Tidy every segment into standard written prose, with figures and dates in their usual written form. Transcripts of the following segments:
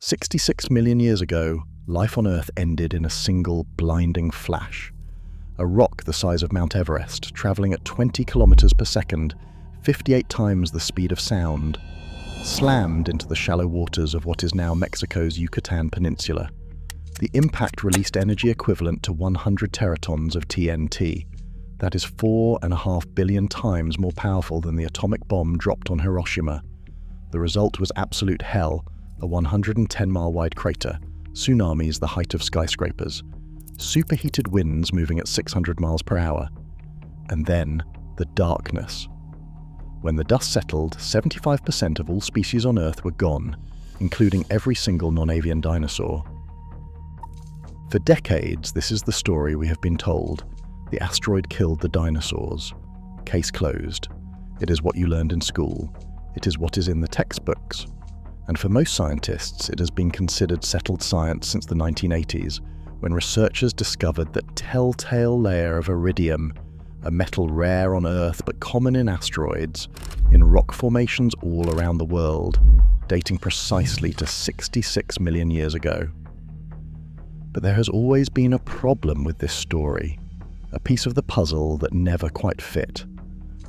66 million years ago, life on Earth ended in a single blinding flash. A rock the size of Mount Everest, travelling at 20 kilometers per second, 58 times the speed of sound, slammed into the shallow waters of what is now Mexico's Yucatan Peninsula. The impact released energy equivalent to 100 teratons of TNT. That is 4.5 billion times more powerful than the atomic bomb dropped on Hiroshima. The result was absolute hell, a 110-mile-wide crater, tsunamis the height of skyscrapers, superheated winds moving at 600 miles per hour, and then the darkness. When the dust settled, 75% of all species on Earth were gone, including every single non-avian dinosaur. For decades, this is the story we have been told. The asteroid killed the dinosaurs. Case closed. It is what you learned in school. It is what is in the textbooks. And for most scientists, it has been considered settled science since the 1980s, when researchers discovered that telltale layer of iridium, a metal rare on Earth but common in asteroids, in rock formations all around the world, dating precisely to 66 million years ago. But there has always been a problem with this story, a piece of the puzzle that never quite fit,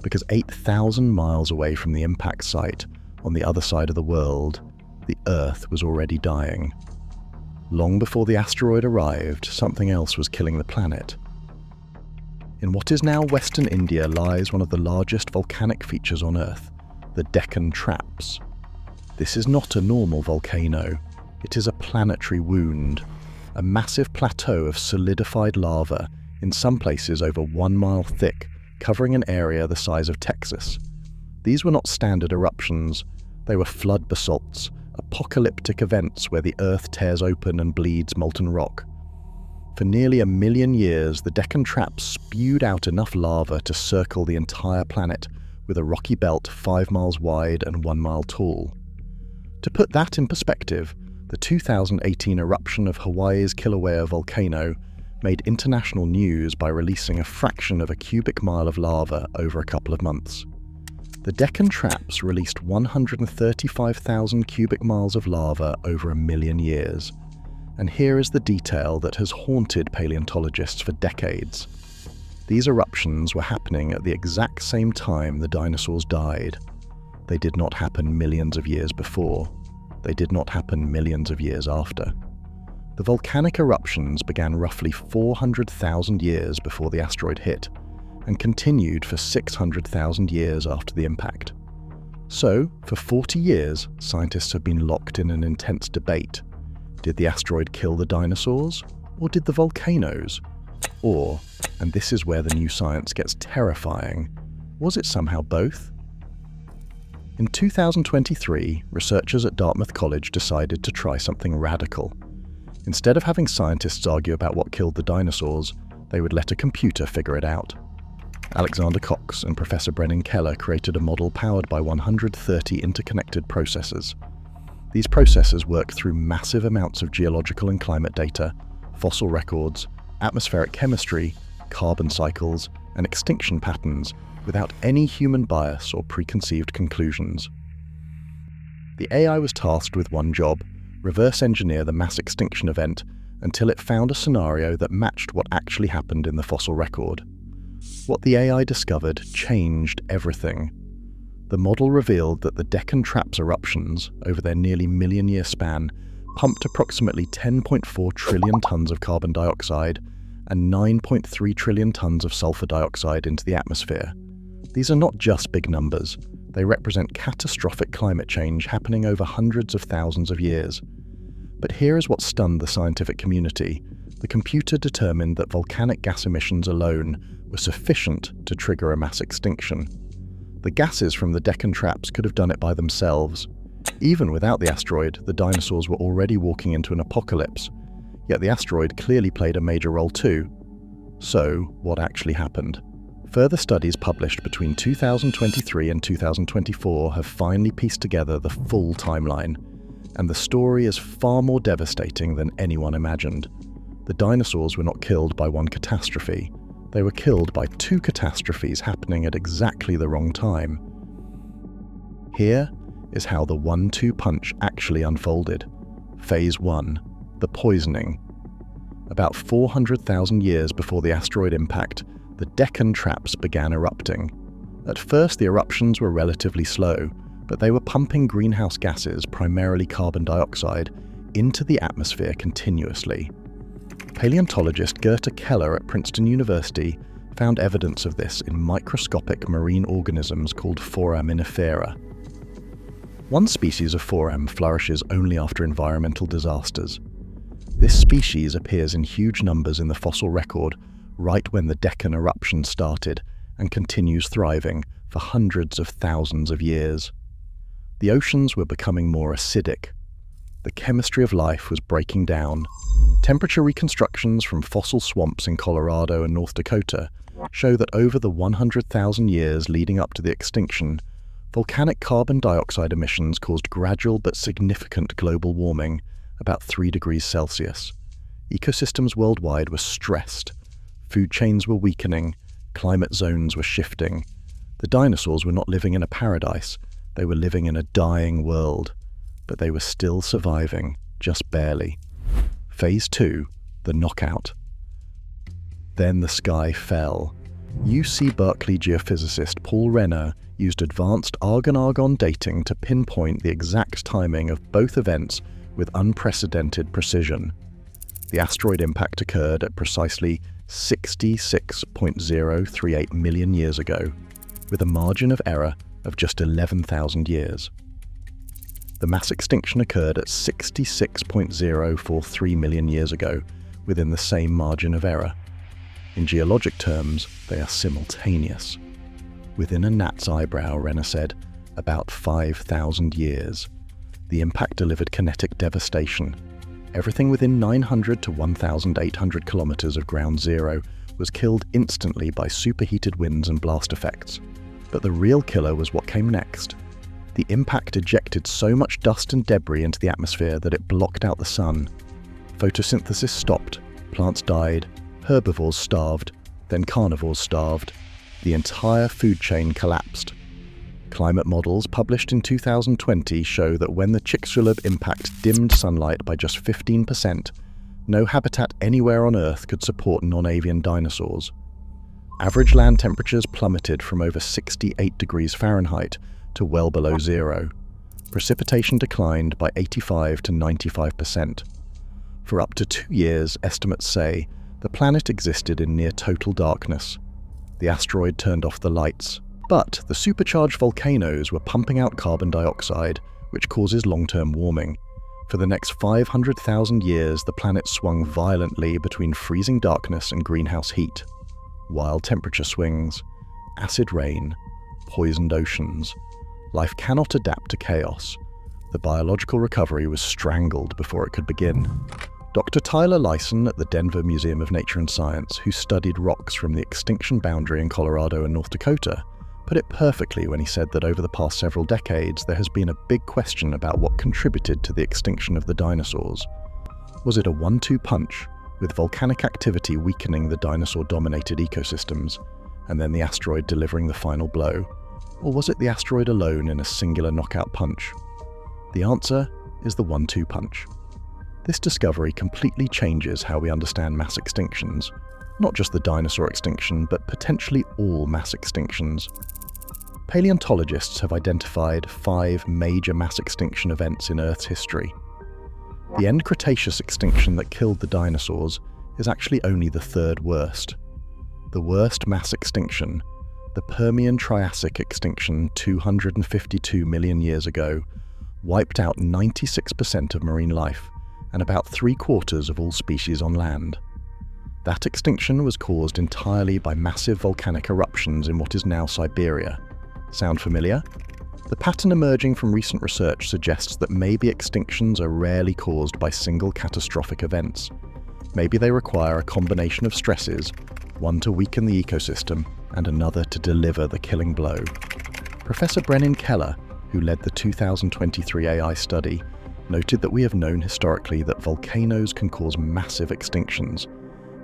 because 8,000 miles away from the impact site, on the other side of the world, the Earth was already dying. Long before the asteroid arrived, something else was killing the planet. In what is now Western India lies one of the largest volcanic features on Earth, the Deccan Traps. This is not a normal volcano. It is a planetary wound, a massive plateau of solidified lava, in some places over 1 mile thick, covering an area the size of Texas. These were not standard eruptions. They were flood basalts, apocalyptic events where the Earth tears open and bleeds molten rock. For nearly 1 million years, the Deccan Traps spewed out enough lava to circle the entire planet, with a rocky belt 5 miles wide and 1 mile tall. To put that in perspective, the 2018 eruption of Hawaii's Kilauea volcano made international news by releasing a fraction of a cubic mile of lava over a couple of months. The Deccan Traps released 135,000 cubic miles of lava over 1 million years. And here is the detail that has haunted paleontologists for decades. These eruptions were happening at the exact same time the dinosaurs died. They did not happen millions of years before. They did not happen millions of years after. The volcanic eruptions began roughly 400,000 years before the asteroid hit, and continued for 600,000 years after the impact. So, for 40 years, scientists have been locked in an intense debate. Did the asteroid kill the dinosaurs, or did the volcanoes? Or, and this is where the new science gets terrifying, was it somehow both? In 2023, researchers at Dartmouth College decided to try something radical. Instead of having scientists argue about what killed the dinosaurs, they would let a computer figure it out. Alexander Cox and Professor Brennan Keller created a model powered by 130 interconnected processors. These processors work through massive amounts of geological and climate data, fossil records, atmospheric chemistry, carbon cycles, and extinction patterns without any human bias or preconceived conclusions. The AI was tasked with one job: reverse engineer the mass extinction event until it found a scenario that matched what actually happened in the fossil record. What the AI discovered changed everything. The model revealed that the Deccan Traps eruptions, over their nearly million-year span, pumped approximately 10.4 trillion tons of carbon dioxide and 9.3 trillion tons of sulfur dioxide into the atmosphere. These are not just big numbers. They represent catastrophic climate change happening over hundreds of thousands of years. But here is what stunned the scientific community. The computer determined that volcanic gas emissions alone were sufficient to trigger a mass extinction. The gases from the Deccan Traps could have done it by themselves. Even without the asteroid, the dinosaurs were already walking into an apocalypse, yet the asteroid clearly played a major role too. So, what actually happened? Further studies published between 2023 and 2024 have finally pieced together the full timeline, and the story is far more devastating than anyone imagined. The dinosaurs were not killed by one catastrophe. They were killed by 2 catastrophes happening at exactly the wrong time. Here is how the 1-2 punch actually unfolded. Phase 1. The poisoning. About 400,000 years before the asteroid impact, the Deccan Traps began erupting. At first, the eruptions were relatively slow, but they were pumping greenhouse gases, primarily carbon dioxide, into the atmosphere continuously. Paleontologist Gerta Keller at Princeton University found evidence of this in microscopic marine organisms called foraminifera. One species of foram flourishes only after environmental disasters. This species appears in huge numbers in the fossil record right when the Deccan eruption started and continues thriving for hundreds of thousands of years. The oceans were becoming more acidic. The chemistry of life was breaking down. Temperature reconstructions from fossil swamps in Colorado and North Dakota show that over the 100,000 years leading up to the extinction, volcanic carbon dioxide emissions caused gradual but significant global warming, about 3 degrees Celsius. Ecosystems worldwide were stressed. Food chains were weakening. Climate zones were shifting. The dinosaurs were not living in a paradise. They were living in a dying world. But they were still surviving, just barely. Phase 2. The knockout. Then the sky fell. UC Berkeley geophysicist Paul Renner used advanced argon-argon dating to pinpoint the exact timing of both events with unprecedented precision. The asteroid impact occurred at precisely 66.038 million years ago, with a margin of error of just 11,000 years. The mass extinction occurred at 66.043 million years ago, within the same margin of error. In geologic terms, they are simultaneous. Within a gnat's eyebrow, Renner said, about 5,000 years. The impact delivered kinetic devastation. Everything within 900 to 1,800 kilometers of ground zero was killed instantly by superheated winds and blast effects. But the real killer was what came next. The impact ejected so much dust and debris into the atmosphere that it blocked out the sun. Photosynthesis stopped, plants died, herbivores starved, then carnivores starved. The entire food chain collapsed. Climate models published in 2020 show that when the Chicxulub impact dimmed sunlight by just 15%, no habitat anywhere on Earth could support non-avian dinosaurs. Average land temperatures plummeted from over 68 degrees Fahrenheit to well below zero. Precipitation declined by 85 to 95%. For up to 2 years, estimates say, the planet existed in near total darkness. The asteroid turned off the lights. But the supercharged volcanoes were pumping out carbon dioxide, which causes long-term warming. For the next 500,000 years, the planet swung violently between freezing darkness and greenhouse heat. Wild temperature swings, acid rain, poisoned oceans. Life cannot adapt to chaos. The biological recovery was strangled before it could begin. Dr. Tyler Lyson at the Denver Museum of Nature and Science, who studied rocks from the extinction boundary in Colorado and North Dakota, put it perfectly when he said that over the past several decades there has been a big question about what contributed to the extinction of the dinosaurs. Was it a 1-2 punch, with volcanic activity weakening the dinosaur-dominated ecosystems, and then the asteroid delivering the final blow? Or was it the asteroid alone in a singular knockout punch? The answer is the 1-2 punch. This discovery completely changes how we understand mass extinctions. Not just the dinosaur extinction, but potentially all mass extinctions. Paleontologists have identified 5 major mass extinction events in Earth's history. The end-Cretaceous extinction that killed the dinosaurs is actually only the 3rd worst. The worst mass extinction, the Permian-Triassic extinction 252 million years ago, wiped out 96% of marine life and about 3/4 of all species on land. That extinction was caused entirely by massive volcanic eruptions in what is now Siberia. Sound familiar? The pattern emerging from recent research suggests that maybe extinctions are rarely caused by single catastrophic events. Maybe they require a combination of stresses, one to weaken the ecosystem and another to deliver the killing blow. Professor Brennan Keller, who led the 2023 AI study, noted that we have known historically that volcanoes can cause massive extinctions,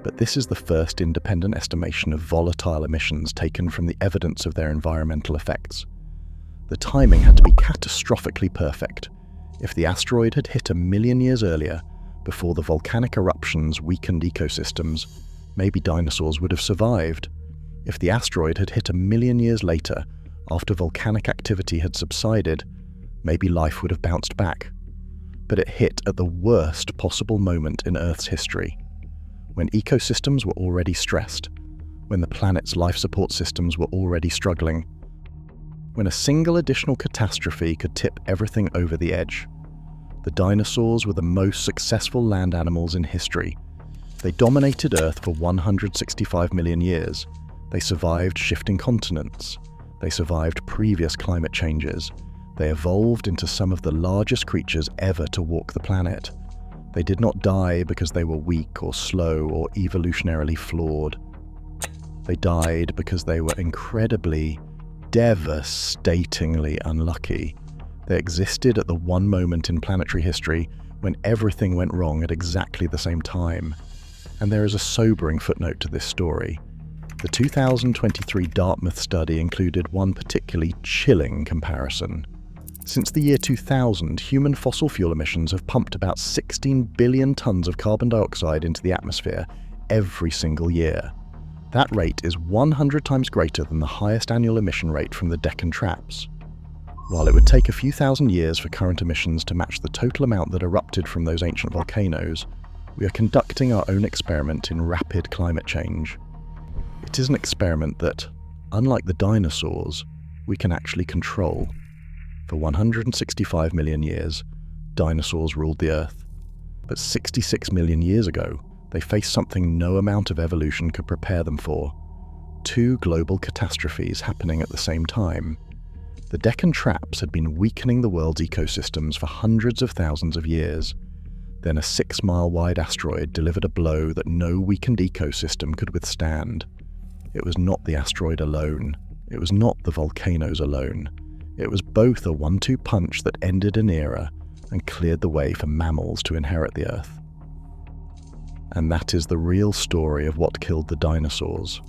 but this is the first independent estimation of volatile emissions taken from the evidence of their environmental effects. The timing had to be catastrophically perfect. If the asteroid had hit 1 million years earlier, before the volcanic eruptions weakened ecosystems, maybe dinosaurs would have survived. If the asteroid had hit 1 million years later, after volcanic activity had subsided, maybe life would have bounced back. But it hit at the worst possible moment in Earth's history, when ecosystems were already stressed, when the planet's life support systems were already struggling, when a single additional catastrophe could tip everything over the edge. The dinosaurs were the most successful land animals in history. They dominated Earth for 165 million years. They survived shifting continents. They survived previous climate changes. They evolved into some of the largest creatures ever to walk the planet. They did not die because they were weak or slow or evolutionarily flawed. They died because they were incredibly, devastatingly unlucky. They existed at the one moment in planetary history when everything went wrong at exactly the same time. And there is a sobering footnote to this story. The 2023 Dartmouth study included one particularly chilling comparison. Since the year 2000, human fossil fuel emissions have pumped about 16 billion tons of carbon dioxide into the atmosphere every single year. That rate is 100 times greater than the highest annual emission rate from the Deccan Traps. While it would take a few thousand years for current emissions to match the total amount that erupted from those ancient volcanoes, we are conducting our own experiment in rapid climate change. It is an experiment that, unlike the dinosaurs, we can actually control. For 165 million years, dinosaurs ruled the Earth. But 66 million years ago, they faced something no amount of evolution could prepare them for. 2 global catastrophes happening at the same time. The Deccan Traps had been weakening the world's ecosystems for hundreds of thousands of years. Then a 6-mile-wide asteroid delivered a blow that no weakened ecosystem could withstand. It was not the asteroid alone. It was not the volcanoes alone. It was both a 1-2 punch that ended an era and cleared the way for mammals to inherit the Earth. And that is the real story of what killed the dinosaurs.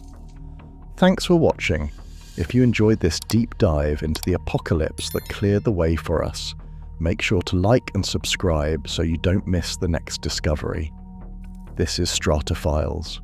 Thanks for watching. If you enjoyed this deep dive into the apocalypse that cleared the way for us, make sure to like and subscribe so you don't miss the next discovery. This is Strata Files.